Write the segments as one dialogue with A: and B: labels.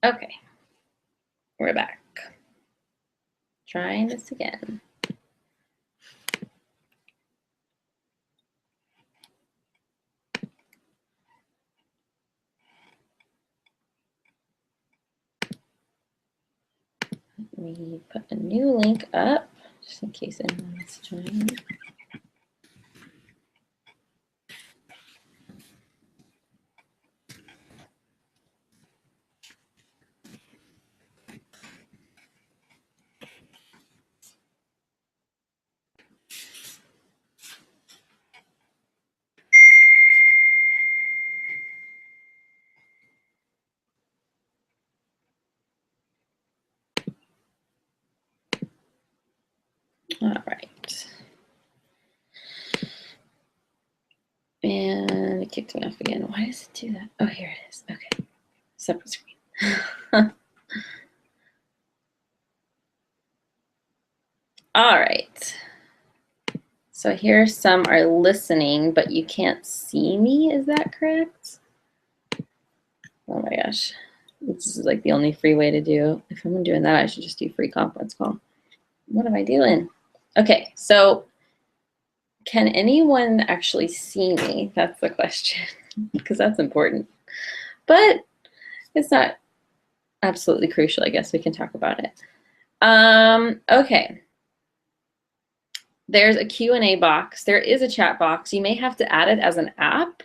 A: Okay, we're back. Trying this again. Let me put a new link up just in case anyone wants to join. All right. And it kicked me off again. Why does it do that? Oh, here it is. Okay. Separate screen. All right. So here some are listening, but you can't see me. Is that correct? Oh my gosh. This is like the only free way to do. If I'm doing that, I should just do free conference call. What am I doing? Okay, so can anyone actually see me? That's the question, because that's important. But it's not absolutely crucial. I guess we can talk about it. Okay. There's a Q&A box. There is a chat box. You may have to add it as an app.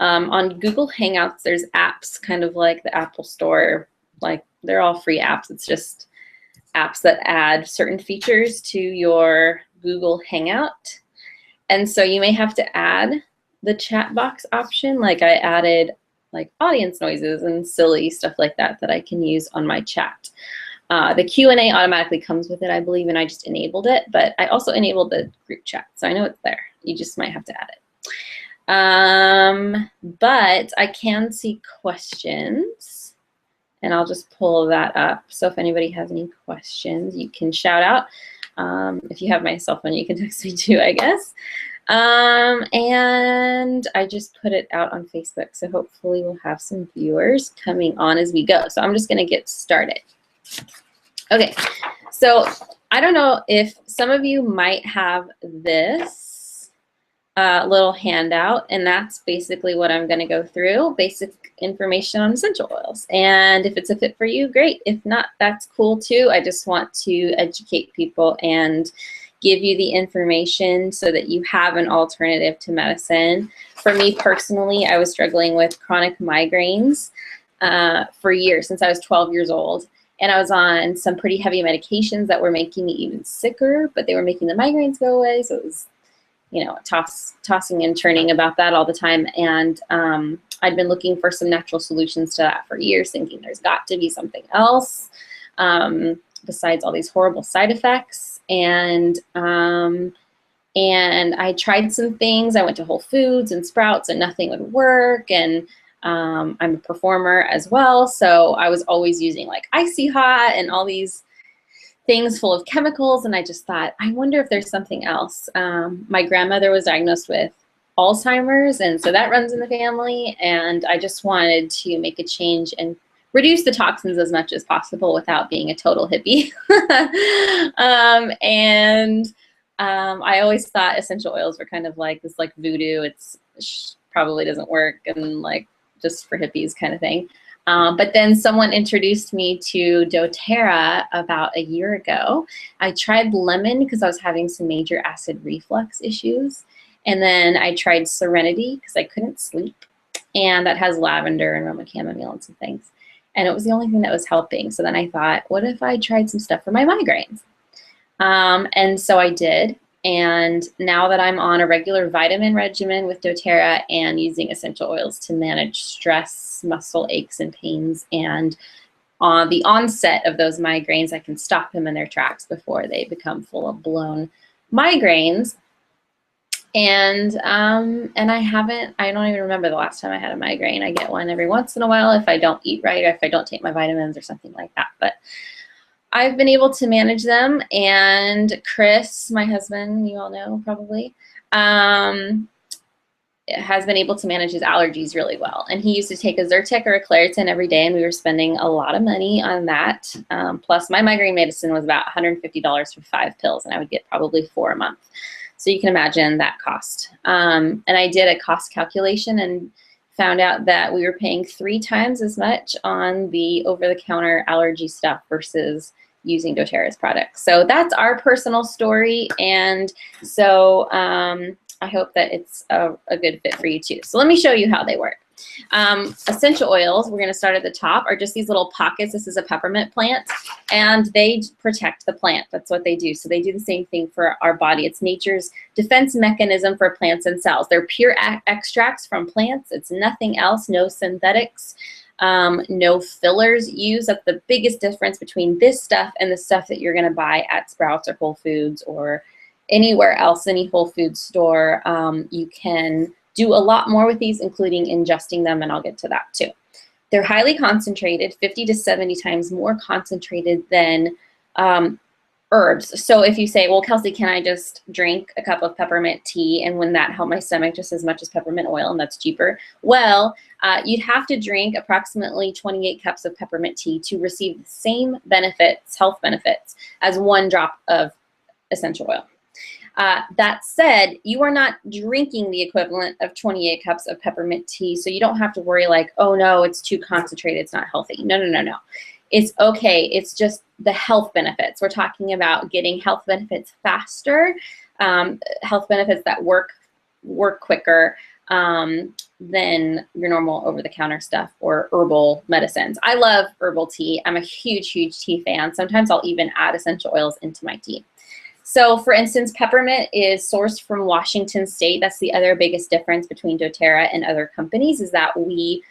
A: On Google Hangouts, there's apps kind of like the Apple Store. Like, they're all free apps. It's just apps that add certain features to your Google Hangout. And so you may have to add the chat box option. Like, I added like audience noises and silly stuff like that that I can use on my chat. The Q&A automatically comes with it, I believe, and I just enabled it. But I also enabled the group chat, so I know it's there. You just might have to add it. But I can see questions, and I'll just pull that up. So if anybody has any questions, you can shout out. If you have my cell phone, you can text me too, I guess. And I just put it out on Facebook, so hopefully we'll have some viewers coming on as we go. So I'm just gonna get started. Okay, so I don't know if some of you might have this little handout, and that's basically what I'm gonna go through, basic information on essential oils. And if it's a fit for you, great. If not, that's cool too. I just want to educate people and give you the information so that you have an alternative to medicine. For me personally, I was struggling with chronic migraines for years, since I was 12 years old. And I was on some pretty heavy medications that were making me even sicker, but they were making the migraines go away. So it was, you know, tossing and turning about that all the time. And I'd been looking for some natural solutions to that for years, thinking there's got to be something else besides all these horrible side effects. And I tried some things. I went to Whole Foods and Sprouts, and nothing would work. And I'm a performer as well, so I was always using like Icy Hot and all these things full of chemicals, and I just thought, I wonder if there's something else. My grandmother was diagnosed with Alzheimer's, and so that runs in the family, and I just wanted to make a change and reduce the toxins as much as possible without being a total hippie. I always thought essential oils were kind of like this like voodoo. It's probably doesn't work, and like just for hippies kind of thing. But then someone introduced me to doTERRA about a year ago. I tried lemon because I was having some major acid reflux issues. And then I tried Serenity because I couldn't sleep. And that has lavender and Roma chamomile and some things. And it was the only thing that was helping. So then I thought, what if I tried some stuff for my migraines? And so I did. And now that I'm on a regular vitamin regimen with doTERRA and using essential oils to manage stress, muscle aches and pains, and on the onset of those migraines, I can stop them in their tracks before they become full-blown migraines. And I don't even remember the last time I had a migraine. I get one every once in a while if I don't eat right or if I don't take my vitamins or something like that. But I've been able to manage them, and Chris, my husband, you all know probably, has been able to manage his allergies really well. And he used to take a Zyrtec or a Claritin every day, and we were spending a lot of money on that. Plus, my migraine medicine was about $150 for 5 pills, and I would get probably 4 a month. So you can imagine that cost. And I did a cost calculation and found out that we were paying 3 times as much on the over-the-counter allergy stuff versus using doTERRA's products. So that's our personal story. And so I hope that it's a good fit for you too. So let me show you how they work. Essential oils, we're going to start at the top, are just these little pockets. This is a peppermint plant, and they protect the plant. That's what they do. So they do the same thing for our body. It's nature's defense mechanism for plants and cells. They're pure extracts from plants. It's nothing else, no synthetics, no fillers used. That's the biggest difference between this stuff and the stuff that you're going to buy at Sprouts or Whole Foods or anywhere else, any Whole Foods store. You can do a lot more with these, including ingesting them, and I'll get to that too. They're highly concentrated, 50 to 70 times more concentrated than herbs. So if you say, well, Kelsey, can I just drink a cup of peppermint tea, and wouldn't that help my stomach just as much as peppermint oil, and that's cheaper? Well, you'd have to drink approximately 28 cups of peppermint tea to receive the same benefits, health benefits, as 1 drop of essential oil. That said, you are not drinking the equivalent of 28 cups of peppermint tea, so you don't have to worry like, oh no, it's too concentrated, it's not healthy. No, no, no, no. It's okay. It's just the health benefits. We're talking about getting health benefits faster, health benefits that work quicker than your normal over-the-counter stuff or herbal medicines. I love herbal tea. I'm a huge, huge tea fan. Sometimes I'll even add essential oils into my tea. So for instance, peppermint is sourced from Washington State. That's the other biggest difference between doTERRA and other companies, is that we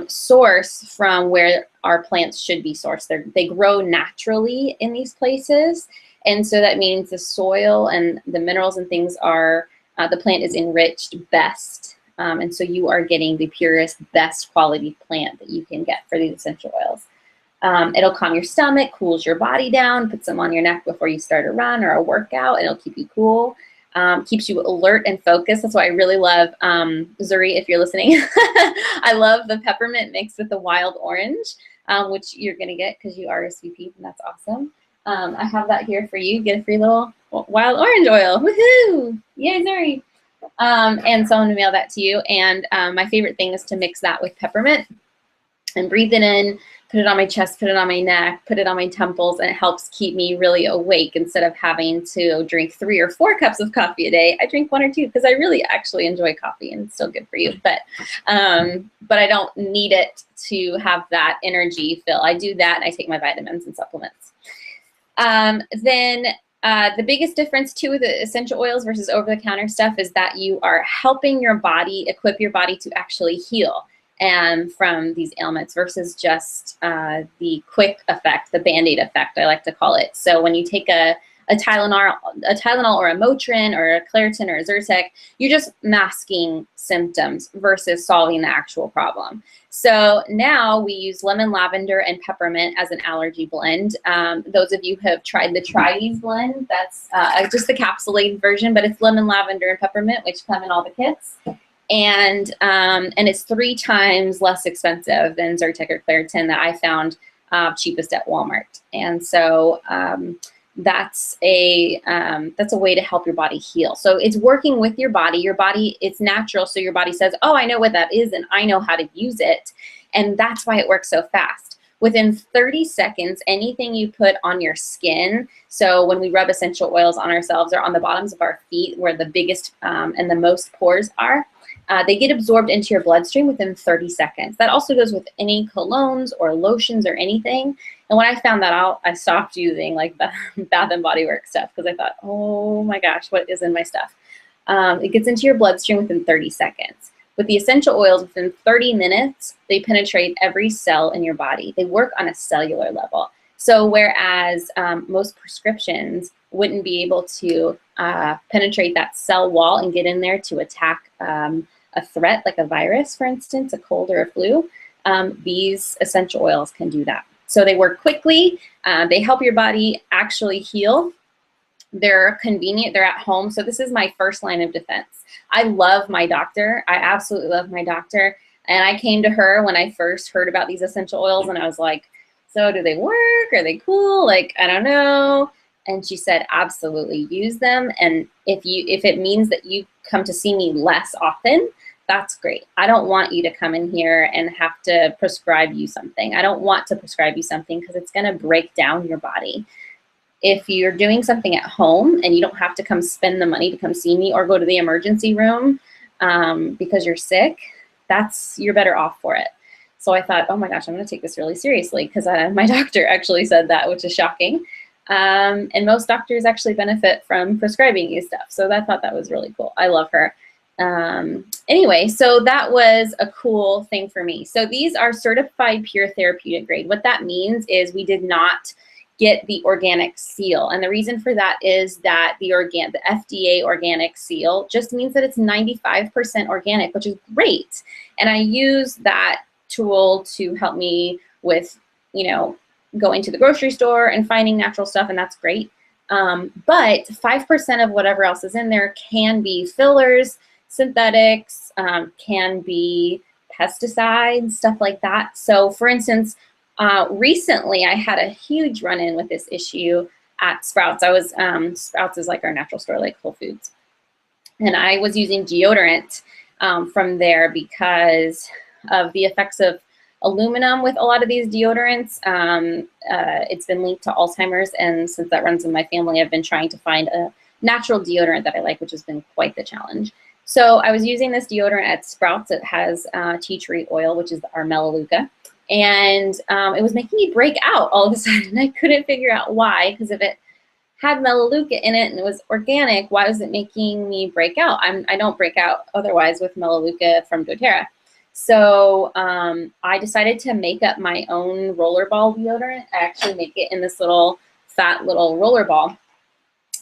A: source from where our plants should be sourced. They grow naturally in these places. And so that means the soil and the minerals and things are, the plant is enriched best. And so you are getting the purest, best quality plant that you can get for these essential oils. It'll calm your stomach, cools your body down, puts them on your neck before you start a run or a workout, and it'll keep you cool, keeps you alert and focused. That's why I really love, Zuri, if you're listening, I love the peppermint mixed with the wild orange, which you're going to get because you RSVP'd, and that's awesome. I have that here for you. Get a free little wild orange oil. Woohoo! Yay, Zuri! And so I'm going to mail that to you. And my favorite thing is to mix that with peppermint and breathe it in, put it on my chest, put it on my neck, put it on my temples, and it helps keep me really awake. Instead of having to drink 3 or 4 cups of coffee a day, I drink 1 or 2 because I really actually enjoy coffee and it's still good for you. But I don't need it to have that energy fill. I do that and I take my vitamins and supplements. The biggest difference too with the essential oils versus over-the-counter stuff is that you are helping your body, equip your body to actually heal from these ailments versus just the quick effect, the Band-Aid effect, I like to call it. So when you take a Tylenol or a Motrin or a Claritin or a Zyrtec, you're just masking symptoms versus solving the actual problem. So now we use lemon, lavender, and peppermint as an allergy blend. Those of you who have tried the Tri-Ease blend, that's just the capsulated version, but it's lemon, lavender, and peppermint, which come in all the kits. And it's 3 times less expensive than Zyrtec or Claritin that I found cheapest at Walmart. And so that's a way to help your body heal. So it's working with your body. Your body, it's natural. So your body says, oh, I know what that is and I know how to use it. And that's why it works so fast. Within 30 seconds, anything you put on your skin, so when we rub essential oils on ourselves or on the bottoms of our feet where the biggest and the most pores are, they get absorbed into your bloodstream within 30 seconds. That also goes with any colognes or lotions or anything. And when I found that out, I stopped using like the Bath and Body Works stuff because I thought, oh my gosh, what is in my stuff? It gets into your bloodstream within 30 seconds. With the essential oils, within 30 minutes, they penetrate every cell in your body. They work on a cellular level. So whereas most prescriptions wouldn't be able to penetrate that cell wall and get in there to attack a threat like a virus, for instance, a cold or a flu, these essential oils can do that. So they work quickly. They help your body actually heal. They're convenient, they're at home. So this is my first line of defense. I love my doctor. I absolutely love my doctor. And I came to her when I first heard about these essential oils, and I was like, so do they work? Are they cool? Like, I don't know. And she said, absolutely use them. And if it means that you come to see me less often, that's great. I don't want you to come in here and have to prescribe you something. I don't want to prescribe you something because it's going to break down your body. If you're doing something at home and you don't have to come spend the money to come see me or go to the emergency room because you're sick, you're better off for it. So I thought, oh my gosh, I'm going to take this really seriously because my doctor actually said that, which is shocking. And most doctors actually benefit from prescribing you stuff. So I thought that was really cool. I love her. Anyway, so that was a cool thing for me. So these are certified pure therapeutic grade. What that means is we did not get the organic seal. And the reason for that is that the FDA organic seal just means that it's 95% organic, which is great. And I use that tool to help me with, going to the grocery store and finding natural stuff, and that's great. But 5% of whatever else is in there can be fillers, synthetics, can be pesticides, stuff like that. So for instance, recently I had a huge run-in with this issue at Sprouts. Sprouts is like our natural store, like Whole Foods. And I was using deodorant from there because of the effects of aluminum with a lot of these deodorants. It's been linked to Alzheimer's, and since that runs in my family, I've been trying to find a natural deodorant that I like, which has been quite the challenge. So I was using this deodorant at Sprouts. It has tea tree oil, which is our Melaleuca, and it was making me break out all of a sudden. I couldn't figure out why, because if it had Melaleuca in it and it was organic, why was it making me break out? I don't break out otherwise with Melaleuca from doTERRA. So I decided to make up my own rollerball deodorant. I actually make it in this little fat little roller ball.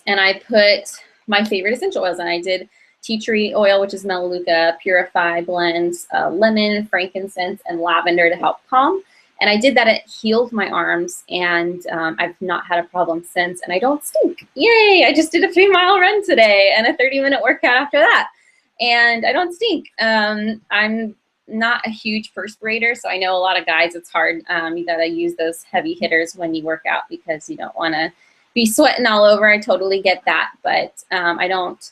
A: And I put my favorite essential oils, and I did tea tree oil, which is Melaleuca, Purify blends, lemon, frankincense, and lavender to help calm. And I did that. It healed my arms, and I've not had a problem since, and I don't stink. Yay! I just did a 3-mile run today and a 30-minute workout after that, and I don't stink. I'm not a huge perspirator, so I know a lot of guys, it's hard. You gotta use those heavy hitters when you work out because you don't want to be sweating all over. I totally get that, but I don't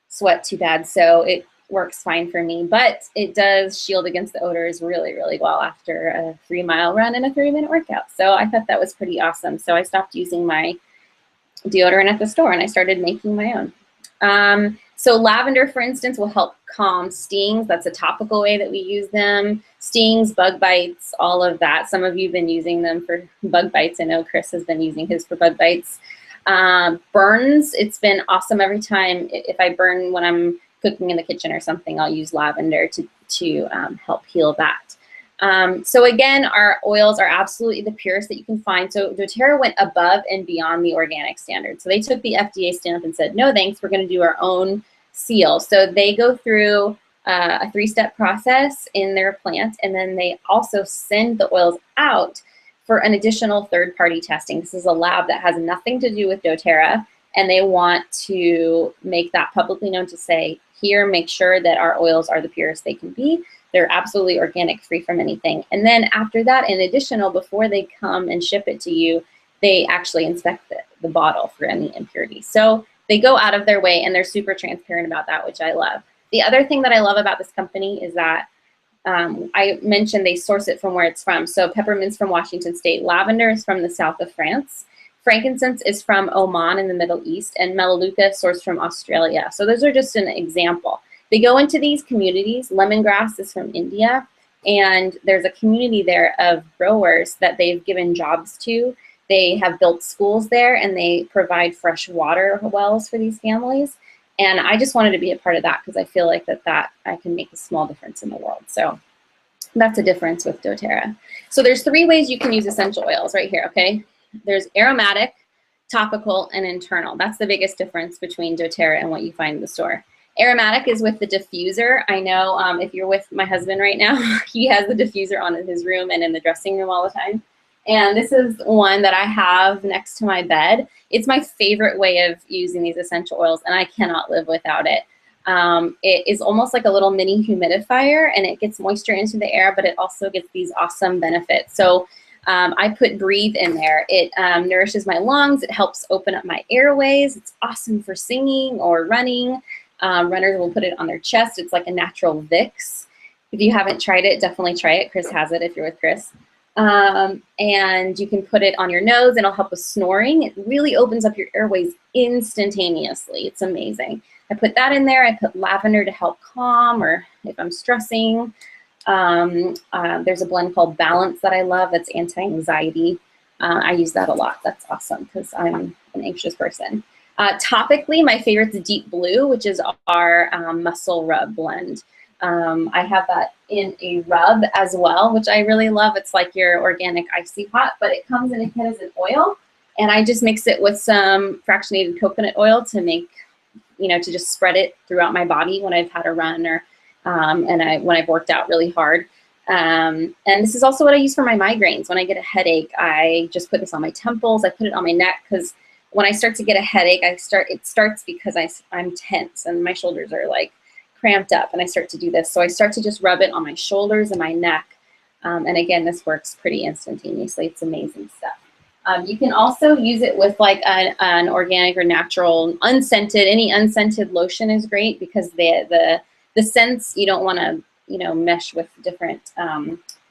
A: sweat too bad, so it works fine for me. But it does shield against the odors really, really well after a 3-mile run and a 30-minute workout. So I thought that was pretty awesome. So I stopped using my deodorant at the store and I started making my own. So lavender, for instance, will help calm stings. That's a topical way that we use them. Stings, bug bites, all of that. Some of you have been using them for bug bites. I know Chris has been using his for bug bites. Burns, it's been awesome every time. If I burn when I'm cooking in the kitchen or something, I'll use lavender to help heal that. So again, our oils are absolutely the purest that you can find. So doTERRA went above and beyond the organic standard. So they took the FDA stamp and said, no thanks, we're going to do our own seal. So they go through a 3-step process in their plant, and then they also send the oils out for an additional third-party testing. This is a lab that has nothing to do with doTERRA, and they want to make that publicly known to say, here, make sure that our oils are the purest they can be. They're absolutely organic, free from anything. And then after that, in additional, before they come and ship it to you, they actually inspect the bottle for any impurities. So they go out of their way, and they're super transparent about that, which I love. The other thing that I love about this company is that I mentioned they source it from where it's from. So peppermint's from Washington State. Lavender is from the south of France. Frankincense is from Oman in the Middle East, and Melaleuca sourced from Australia. So those are just an example. They go into these communities. Lemongrass is from India, and there's a community there of growers that they've given jobs to. They have built schools there, and they provide fresh water wells for these families. And I just wanted to be a part of that because I feel like that I can make a small difference in the world. So that's a difference with doTERRA. So there's 3 ways you can use essential oils right here, okay? There's aromatic, topical, and internal. That's the biggest difference between doTERRA and what you find in the store. Aromatic is with the diffuser. I know if you're with my husband right now, he has the diffuser on in his room and in the dressing room all the time. And this is one that I have next to my bed. It's my favorite way of using these essential oils, and I cannot live without it. It is almost like a little mini humidifier, and it gets moisture into the air, but it also gets these awesome benefits. So I put Breathe in there. It nourishes my lungs. It helps open up my airways. It's awesome for singing or running. Runners will put it on their chest. It's like a natural Vicks. If you haven't tried it, definitely try it. Chris has it if you're with Chris. And you can put it on your nose, and it'll help with snoring. It really opens up your airways instantaneously. It's amazing. I put that in there. I put lavender to help calm, or if I'm stressing. There's a blend called Balance that I love that's anti-anxiety. I use that a lot. That's awesome because I'm an anxious person. Topically, my favorite is Deep Blue, which is our muscle rub blend. I have that in a rub as well, which I really love. It's like your organic icy hot, but it comes in a kit as an oil, and I just mix it with some fractionated coconut oil to make, to just spread it throughout my body when I've had a run or when I've worked out really hard. And this is also what I use for my migraines. When I get a headache, I just put this on my temples. I put it on my neck because when I start to get a headache, it starts because I'm tense and my shoulders are like cramped up, and I start to do this. So I start to just rub it on my shoulders and my neck. And again, this works pretty instantaneously. It's amazing stuff. You can also use it with like an organic or natural unscented. Any unscented lotion is great because the scents, you don't want to mesh with different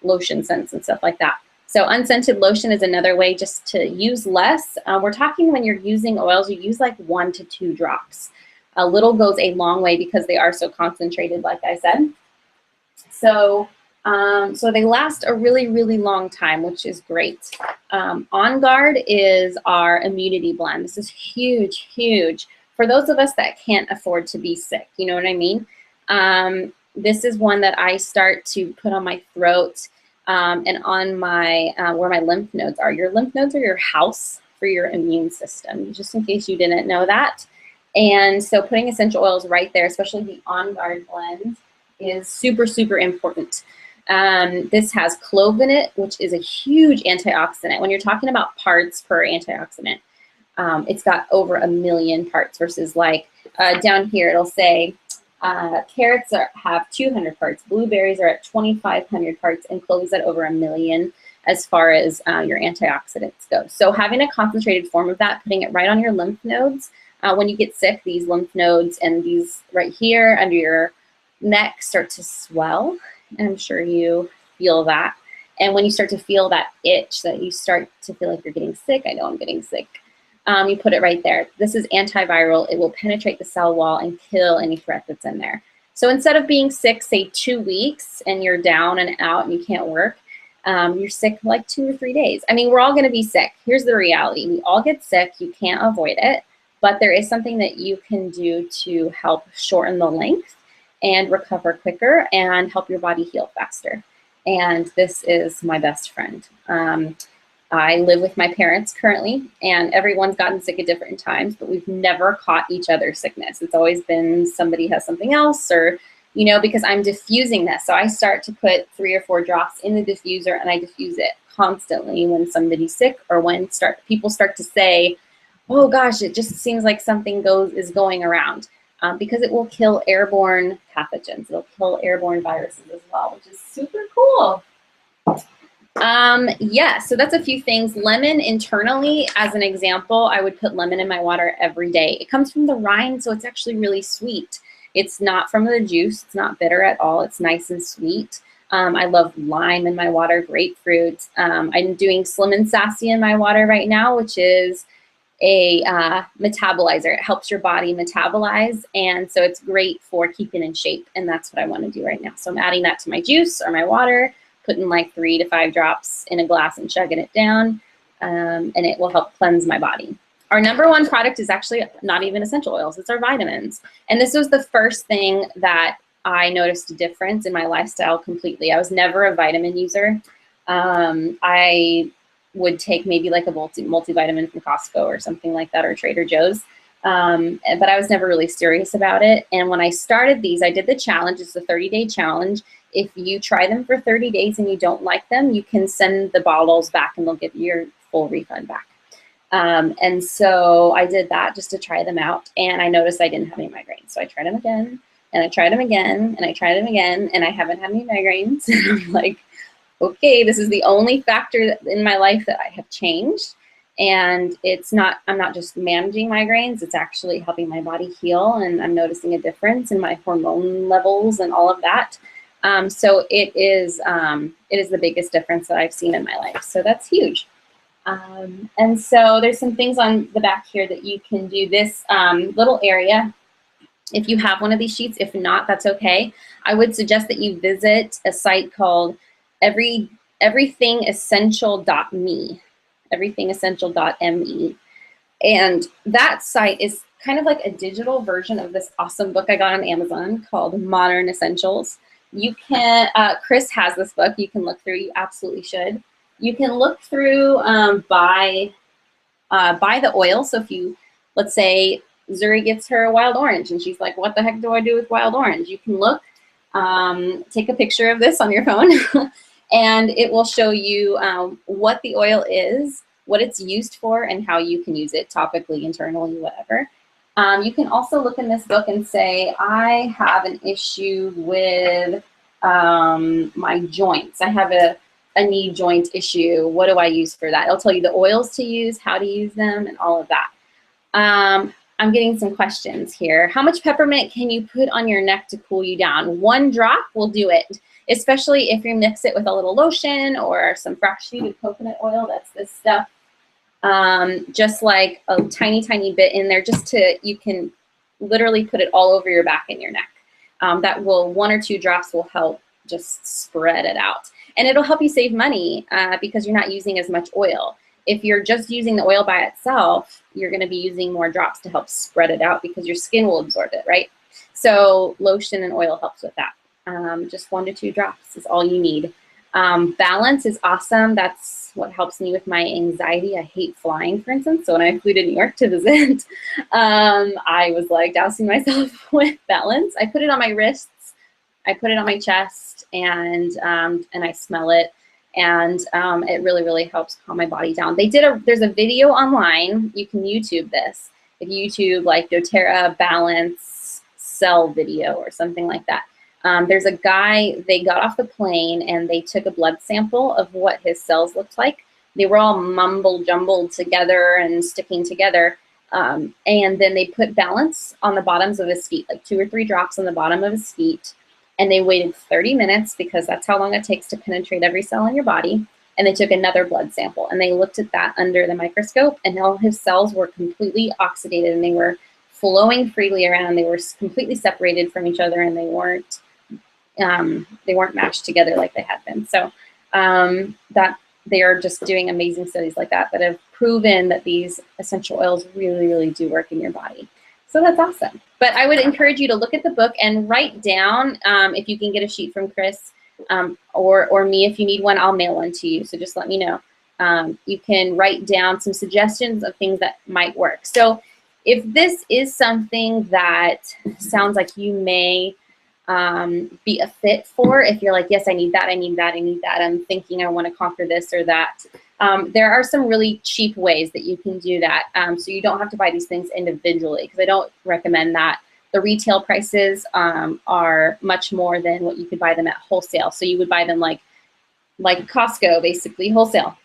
A: lotion scents and stuff like that. So unscented lotion is another way just to use less. We're talking when you're using oils, you use like 1 to 2 drops. A little goes a long way because they are so concentrated, like I said. So they last a really, really long time, which is great. On Guard is our immunity blend. This is huge, huge. For those of us that can't afford to be sick, you know what I mean? This is one that I start to put on my throat and on my, where my lymph nodes are. Your lymph nodes are your house for your immune system, just in case you didn't know that. And so putting essential oils right there, especially the On Guard blend, is super, super important. This has clove in it, which is a huge antioxidant. When you're talking about parts per antioxidant, it's got over 1 million parts versus like down here, it'll say carrots have 200 parts, blueberries are at 2,500 parts, and cloves at over 1 million as far as your antioxidants go. So having a concentrated form of that, putting it right on your lymph nodes, when you get sick, these lymph nodes and these right here under your neck start to swell. And I'm sure you feel that. And when you start to feel that itch, that you start to feel like you're getting sick, I know I'm getting sick, you put it right there. This is antiviral. It will penetrate the cell wall and kill any threat that's in there. So instead of being sick, say 2 weeks, and you're down and out and you can't work, you're sick like 2 or 3 days. I mean, we're all gonna be sick. Here's the reality. We all get sick. You can't avoid it. But there is something that you can do to help shorten the length and recover quicker and help your body heal faster. And this is my best friend. I live with my parents currently, and everyone's gotten sick at different times, but we've never caught each other's sickness. It's always been somebody has something else, or, because I'm diffusing this. So I start to put 3 or 4 drops in the diffuser, and I diffuse it constantly when somebody's sick, or when people start to say, oh gosh, it just seems like something is going around, because it will kill airborne pathogens. It'll kill airborne viruses as well, which is super cool. Yeah, so that's a few things. Lemon internally, as an example, I would put lemon in my water every day. It comes from the rind, so it's actually really sweet. It's not from the juice. It's not bitter at all. It's nice and sweet. I love lime in my water, grapefruit. I'm doing Slim and Sassy in my water right now, which is a metabolizer. It helps your body metabolize, and so it's great for keeping in shape, and that's what I want to do right now. So I'm adding that to my juice or my water, putting like 3 to 5 drops in a glass and chugging it down, and it will help cleanse my body. Our #1 product is actually not even essential oils, it's our vitamins. And this was the first thing that I noticed a difference in my lifestyle completely. I was never a vitamin user. I would take maybe like a multivitamin from Costco or something like that, or Trader Joe's. But I was never really serious about it. And when I started these, I did the challenge. It's a 30-day challenge. If you try them for 30 days and you don't like them, you can send the bottles back and they'll give you your full refund back. And so I did that just to try them out. And I noticed I didn't have any migraines. So I tried them again, and I tried them again, and I tried them again, and I haven't had any migraines. And I'm like, okay, this is the only factor in my life that I have changed. And it's not, I'm not just managing migraines, it's actually helping my body heal, and I'm noticing a difference in my hormone levels and all of that. So it is the biggest difference that I've seen in my life. So that's huge. And so there's some things on the back here that you can do. This little area, if you have one of these sheets, if not, that's okay. I would suggest that you visit a site called everythingessential.me. everythingessential.me. And that site is kind of like a digital version of this awesome book I got on Amazon called Modern Essentials. You can, Chris has this book you can look through, you absolutely should. You can look through by the oil. So if you, let's say Zuri gets her a wild orange and she's like, what the heck do I do with wild orange? You can look, take a picture of this on your phone and it will show you what the oil is, what it's used for, and how you can use it topically, internally, whatever. You can also look in this book and say, I have an issue with my joints. I have a knee joint issue. What do I use for that? It'll tell you the oils to use, how to use them, and all of that. I'm getting some questions here. How much peppermint can you put on your neck to cool you down? 1 drop will do it, especially if you mix it with a little lotion or some fractionated coconut oil. That's this stuff. Just like a tiny, tiny bit in there, just to, you can literally put it all over your back and your neck. That will, 1 or 2 drops will help just spread it out. And it'll help you save money because you're not using as much oil. If you're just using the oil by itself, you're going to be using more drops to help spread it out because your skin will absorb it, right? So lotion and oil helps with that. Just 1 to 2 drops is all you need. Balance is awesome. That's what helps me with my anxiety. I hate flying, for instance. So when I flew to New York to visit, I was like dousing myself with Balance. I put it on my wrists, I put it on my chest, and I smell it. And it really, really helps calm my body down. There's a video online. You can YouTube this. If you YouTube like doTERRA Balance Cell video or something like that. There's a guy, they got off the plane and they took a blood sample of what his cells looked like. They were all mumble jumbled together and sticking together. And then they put Balance on the bottoms of his feet, like 2 or 3 drops on the bottom of his feet. And they waited 30 minutes because that's how long it takes to penetrate every cell in your body. And they took another blood sample and they looked at that under the microscope, and all his cells were completely oxidated and they were flowing freely around. They were completely separated from each other, and they weren't mashed together like they had been. So that they are just doing amazing studies like that that have proven that these essential oils really, really do work in your body. So that's awesome. But I would encourage you to look at the book and write down, if you can get a sheet from Chris or me, if you need one, I'll mail one to you. So just let me know. You can write down some suggestions of things that might work. So if this is something that sounds like you may be a fit for, if you're like, yes, I need that, I need that, I need that, I'm thinking I want to conquer this or that. There are some really cheap ways that you can do that. So you don't have to buy these things individually, because I don't recommend that. The retail prices are much more than what you could buy them at wholesale. So you would buy them like Costco, basically wholesale.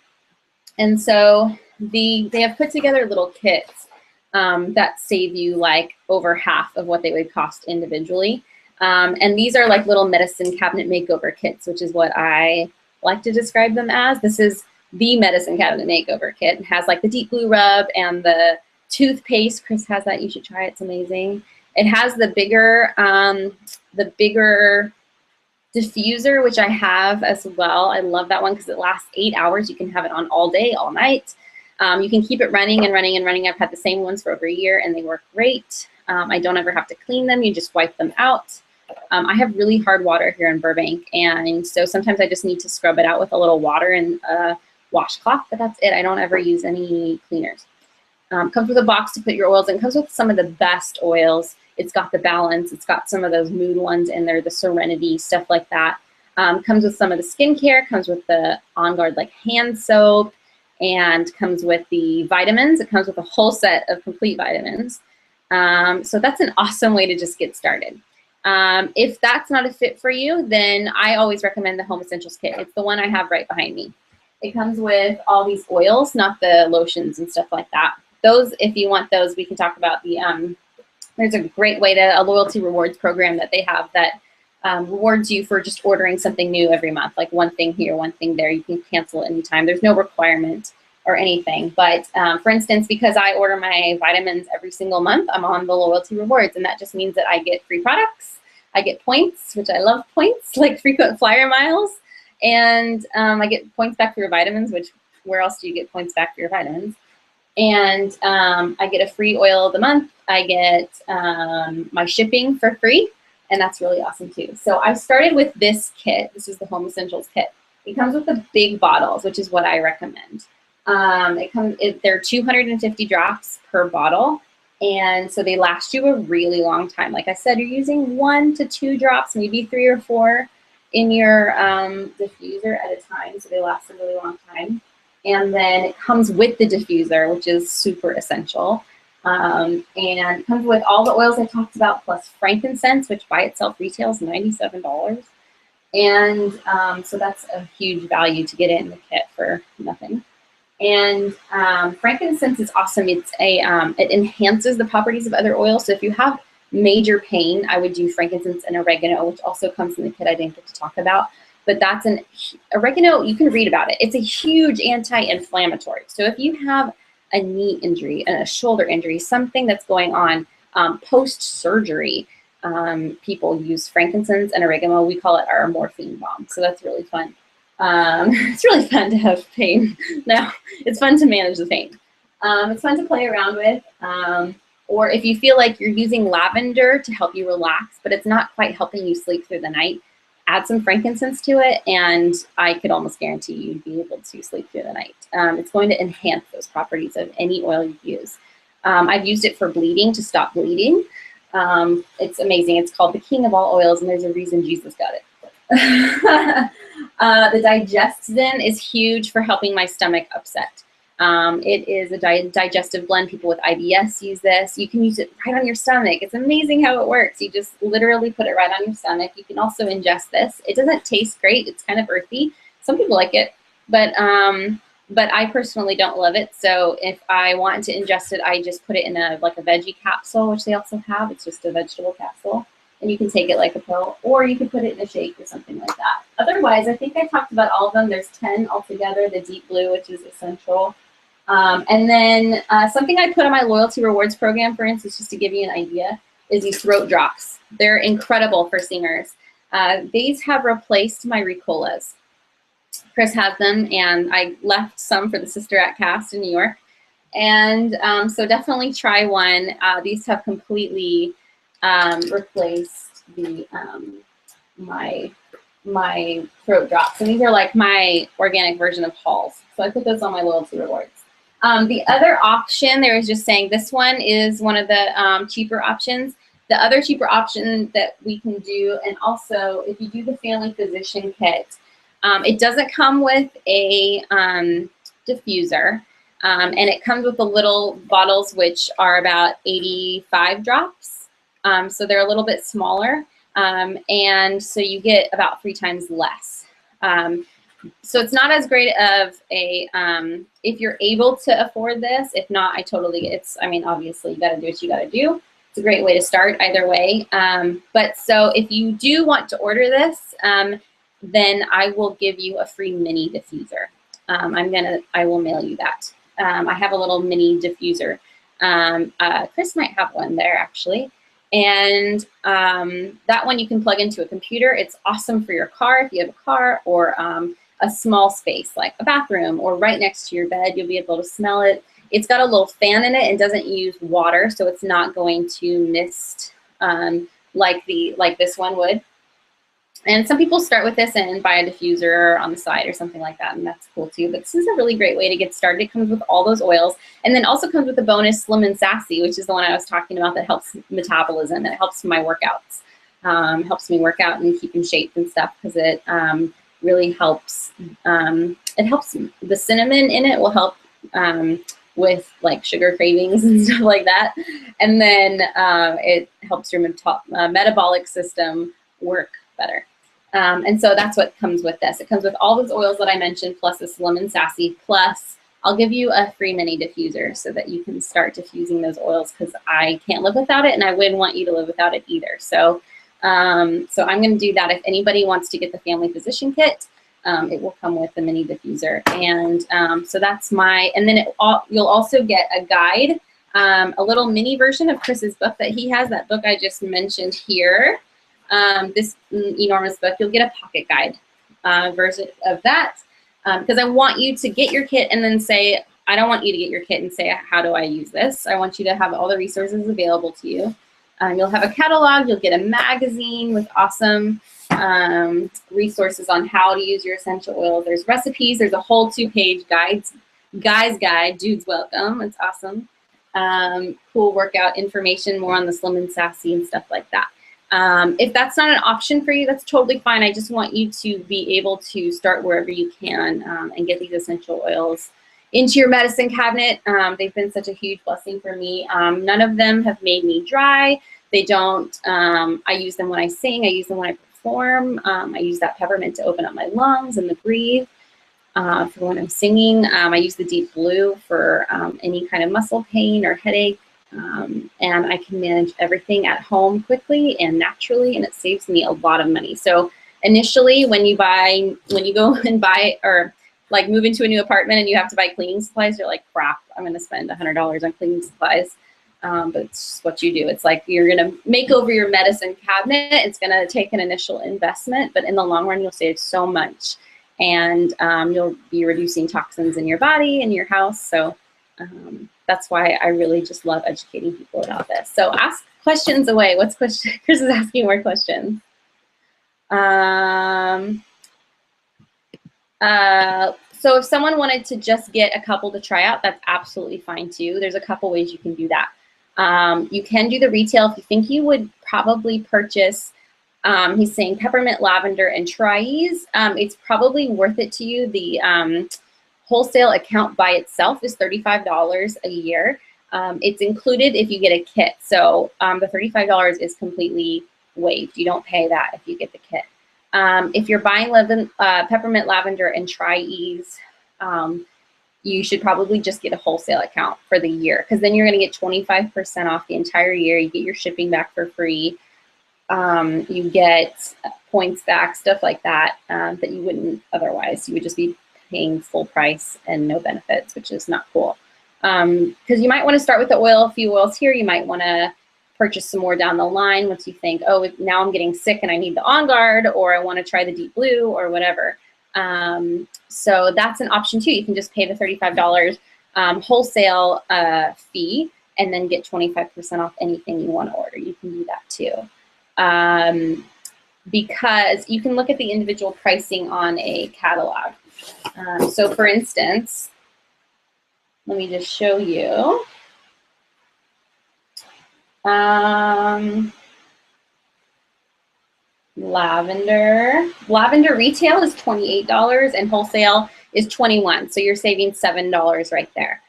A: And so they have put together little kits that save you like over half of what they would cost individually. And these are like little medicine cabinet makeover kits, which is what I like to describe them as. This is the medicine cabinet makeover kit. It has like the deep blue rub and the toothpaste. Chris has that. You should try it. It's amazing. It has the bigger diffuser, which I have as well. I love that one because it lasts 8 hours. You can have it on all day, all night. You can keep it running and running and running. I've had the same ones for over a year and they work great. I don't ever have to clean them. You just wipe them out. I have really hard water here in Burbank, and so sometimes I just need to scrub it out with a little water and a washcloth, but that's it. I don't ever use any cleaners. Comes with a box to put your oils in. Comes with some of the best oils. It's got the balance. It's got some of those mood ones in there, the Serenity, stuff like that. Comes with some of the skincare. Comes with the On Guard like hand soap, and comes with the vitamins. It comes with a whole set of complete vitamins. So that's an awesome way to just get started. If that's not a fit for you, then I always recommend the Home Essentials Kit. It's the one I have right behind me. It comes with all these oils, not the lotions and stuff like that. Those, if you want those, we can talk about the, there's a great way to, a loyalty rewards program that they have that rewards you for just ordering something new every month, like one thing here, one thing there. You can cancel anytime. There's no requirement or anything. But for instance, because I order my vitamins every single month, I'm on the loyalty rewards, and that just means that I get free products. I get points, which I love points, like frequent flyer miles. And I get points back for your vitamins, which where else do you get points back for your vitamins? And I get a free oil of the month. I get my shipping for free, and that's really awesome too. So I started with this kit. This is the Home Essentials Kit. It comes with the big bottles, which is what I recommend. They're 250 drops per bottle, and so they last you a really long time. Like I said, you're using 1 to 2 drops, maybe 3 or 4 in your diffuser at a time, so they last a really long time. And then it comes with the diffuser, which is super essential. And it comes with all the oils I talked about, plus frankincense, which by itself retails $97. And so that's a huge value to get in the kit for nothing. And frankincense is awesome. It's it enhances the properties of other oils. So if you have major pain, I would do frankincense and oregano, which also comes in the kit I didn't get to talk about. But that's oregano, you can read about it. It's a huge anti-inflammatory. So if you have a knee injury and a shoulder injury, something that's going on post-surgery, people use frankincense and oregano. We call it our morphine bomb. So that's really fun. It's really fun to have pain. Now, it's fun to manage the pain. It's fun to play around with. Or if you feel like you're using lavender to help you relax, but it's not quite helping you sleep through the night, add some frankincense to it, and I could almost guarantee you'd be able to sleep through the night. It's going to enhance those properties of any oil you use. I've used it for bleeding, to stop bleeding. It's amazing. It's called the king of all oils, and there's a reason Jesus got it. The Digestin is huge for helping my stomach upset. It is a digestive blend. People with IBS use this. You can use it right on your stomach. It's amazing how it works. You just literally put it right on your stomach. You can also ingest this. It doesn't taste great. It's kind of earthy. Some people like it, but I personally don't love it. So if I want to ingest it, I just put it in a veggie capsule, which they also have. It's just a vegetable capsule. And you can take it like a pill, or you can put it in a shake or something like that. Otherwise, I think I talked about all of them. There's 10 altogether. The Deep Blue, which is essential. And then something I put on my loyalty rewards program, for instance, just to give you an idea, is these throat drops. They're incredible for singers. These have replaced my Ricolas. Chris has them, and I left some for the Sister Act cast in New York. And so definitely try one. These have completely replaced the my throat drops, and these are like my organic version of Halls. So I put those on my loyalty rewards. The other option, there is just saying this one is one of the cheaper options. The other cheaper option that we can do, and also if you do the Family Physician Kit, it doesn't come with a diffuser, and it comes with the little bottles, which are about 85 drops. So they're a little bit smaller, and so you get about 3 times less. So it's not as great of a, if you're able to afford this. If not, I mean, obviously you gotta do what you gotta do. It's a great way to start either way. But so if you do want to order this, then I will give you a free mini diffuser. I will mail you that. I have a little mini diffuser. Chris might have one there actually. And that one you can plug into a computer. It's awesome for your car if you have a car, or a small space like a bathroom or right next to your bed. You'll be able to smell it. It's got a little fan in it and doesn't use water, so it's not going to mist like this one would. And some people start with this and buy a diffuser on the side or something like that, and that's cool too. But this is a really great way to get started. It comes with all those oils, and then also comes with the bonus Slim and Sassy, which is the one I was talking about that helps metabolism and it helps my workouts. Helps me work out and keep in shape and stuff, because it really helps. It helps, the cinnamon in it will help with like sugar cravings and stuff like that. And then it helps your metabolic system work better. And so that's what comes with this. It comes with all those oils that I mentioned, plus the Slim and Sassy, plus I'll give you a free mini diffuser so that you can start diffusing those oils, because I can't live without it and I wouldn't want you to live without it either. So, so I'm going to do that. If anybody wants to get the Family Physician Kit, it will come with the mini diffuser. And so that's my, and then you'll also get a guide, a little mini version of Chris's book that he has, that book I just mentioned here. This enormous book, you'll get a pocket guide version of that, because I want you to get your kit and then say, I don't want you to get your kit and say, how do I use this? I want you to have all the resources available to you. You'll have a catalog, you'll get a magazine with awesome resources on how to use your essential oil. There's recipes, there's a whole 2-page guy's guide, Dude's Welcome, it's awesome. Cool workout information, more on the Slim and Sassy and stuff like that. If that's not an option for you, that's totally fine. I just want you to be able to start wherever you can and get these essential oils into your medicine cabinet. They've been such a huge blessing for me. None of them have made me dry. They don't, I use them when I sing, I use them when I perform. I use that peppermint to open up my lungs and to breathe for when I'm singing. I use the Deep Blue for any kind of muscle pain or headache. And I can manage everything at home quickly and naturally, and it saves me a lot of money. So initially, when you go and buy, or like move into a new apartment and you have to buy cleaning supplies, you're like, crap, I'm going to spend $100 on cleaning supplies. But it's just what you do. It's like you're going to make over your medicine cabinet. It's going to take an initial investment, but in the long run, you'll save so much. And you'll be reducing toxins in your body and your house. So that's why I really just love educating people about this. So ask questions away. What's question? Chris is asking more questions. So if someone wanted to just get a couple to try out, that's absolutely fine too. There's a couple ways you can do that. You can do the retail if you think you would probably purchase, he's saying peppermint, lavender, and tri-ease. It's probably worth it to you. The wholesale account by itself is $35 a year. It's included if you get a kit. So the $35 is completely waived. You don't pay that if you get the kit. If you're buying peppermint, lavender, and tri-ease, you should probably just get a wholesale account for the year, because then you're going to get 25% off the entire year. You get your shipping back for free. You get points back, stuff like that, that you wouldn't otherwise. You would just be paying full price and no benefits, which is not cool. Because you might want to start with a few oils here. You might want to purchase some more down the line once you think, oh, now I'm getting sick and I need the On Guard, or I want to try the Deep Blue or whatever. So that's an option too. You can just pay the $35 wholesale fee and then get 25% off anything you want to order. You can do that too. Because you can look at the individual pricing on a catalog. So for instance, let me just show you. Lavender retail is $28 and wholesale is $21. So you're saving $7 right there.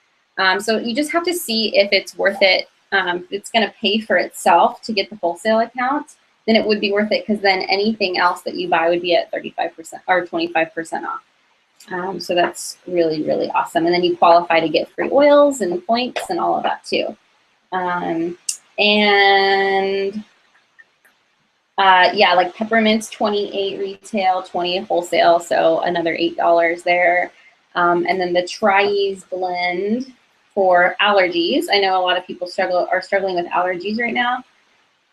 A: So you just have to see if it's worth it. If it's going to pay for itself to get the wholesale account, then it would be worth it, because then anything else that you buy would be at 35% or 25% off. So that's really, really awesome. And then you qualify to get free oils and points and all of that too. Yeah, like peppermint's 28 retail, 20 wholesale, so another $8 there. And then the tri-ease blend for allergies. I know a lot of people are struggling with allergies right now,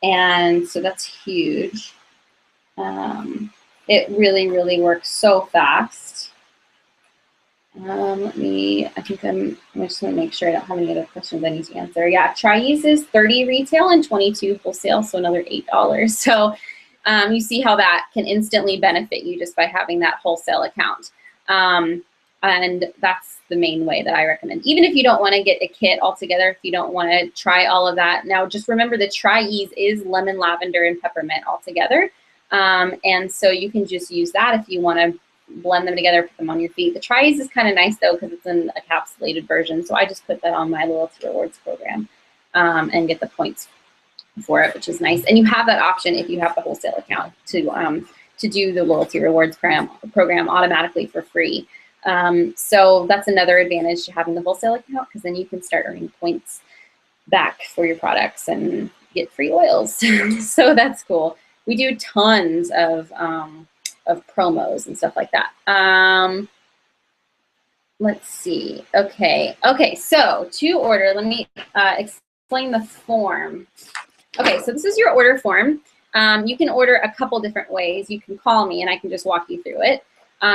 A: and so that's huge. It really, really works so fast. I just want to make sure I don't have any other questions I need to answer. Yeah, tri-ease is 30 retail and 22 wholesale, so another $8. So you see how that can instantly benefit you just by having that wholesale account. And that's the main way that I recommend. Even if you don't want to get a kit altogether, if you don't want to try all of that. Now, just remember the Tri-Ease is lemon, lavender, and peppermint all together. And so you can just use that if you want to blend them together, put them on your feet. The Tri-Ease is kind of nice, though, because it's an encapsulated version. So I just put that on my loyalty rewards program and get the points for it, which is nice. And you have that option if you have the wholesale account to do the loyalty rewards program automatically for free. So that's another advantage to having the wholesale account, because then you can start earning points back for your products and get free oils. So that's cool. We do tons of promos and stuff like that. Let's see. Okay. So to order, let me explain the form. Okay, so this is your order form. You can order a couple different ways. You can call me and I can just walk you through it.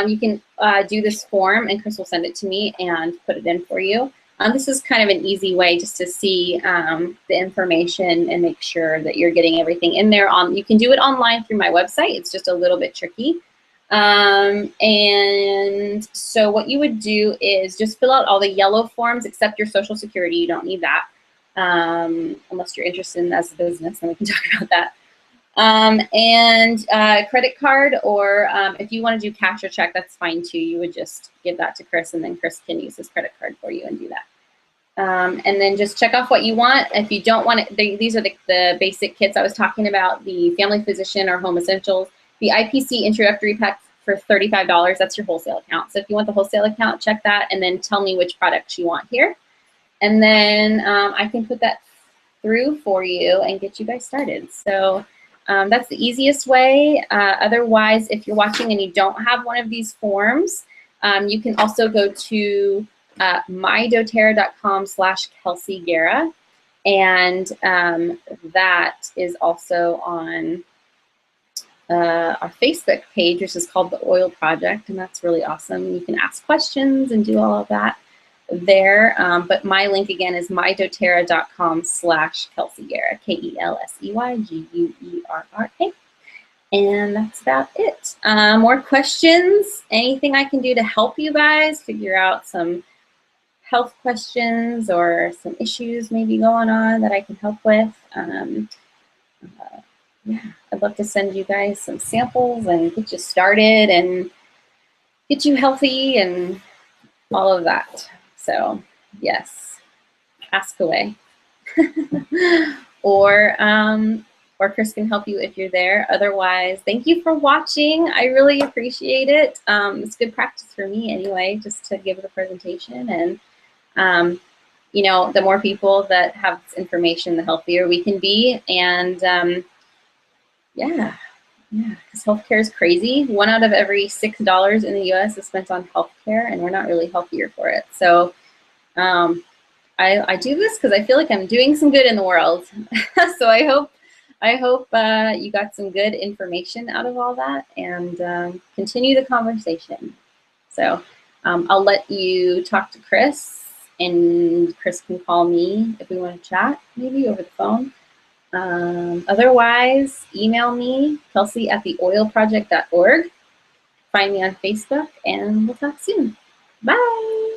A: You can do this form and Chris will send it to me and put it in for you. This is kind of an easy way just to see the information and make sure that you're getting everything in there. You can do it online through my website. It's just a little bit tricky. And so what you would do is just fill out all the yellow forms except your Social Security. You don't need that unless you're interested in as a business, and we can talk about that. And credit card, or if you want to do cash or check, that's fine too. You would just give that to Chris, and then Chris can use his credit card for you and do that. And then just check off what you want. If you don't want it, these are the basic kits I was talking about, the Family Physician or Home Essentials. The IPC Introductory Pack for $35, that's your wholesale account. So if you want the wholesale account, check that, and then tell me which products you want here. And then I can put that through for you and get you guys started. So that's the easiest way. Otherwise, if you're watching and you don't have one of these forms, you can also go to mydoterra.com/Kelsey Guerra, and that is also on our Facebook page, which is called The Oil Project, and that's really awesome. You can ask questions and do all of that there. But my link again is mydoterra.com/Kelsey Guerra, KELSEYGUERRA. And that's about it. More questions? Anything I can do to help you guys figure out some health questions or some issues maybe going on that I can help with? Yeah, I'd love to send you guys some samples and get you started and get you healthy and all of that. So yes, ask away. Or Chris can help you if you're there. Otherwise, thank you for watching. I really appreciate it. It's good practice for me anyway, just to give the presentation. And you know, the more people that have this information, the healthier we can be. And yeah, because healthcare is crazy. 1 out of every $6 in the US is spent on healthcare, and we're not really healthier for it. So I do this because I feel like I'm doing some good in the world. So I hope you got some good information out of all that, and continue the conversation. So I'll let you talk to Chris, and Chris can call me if we want to chat, maybe over the phone. Otherwise, email me, kelsey@theoilproject.org. Find me on Facebook, and we'll talk soon. Bye.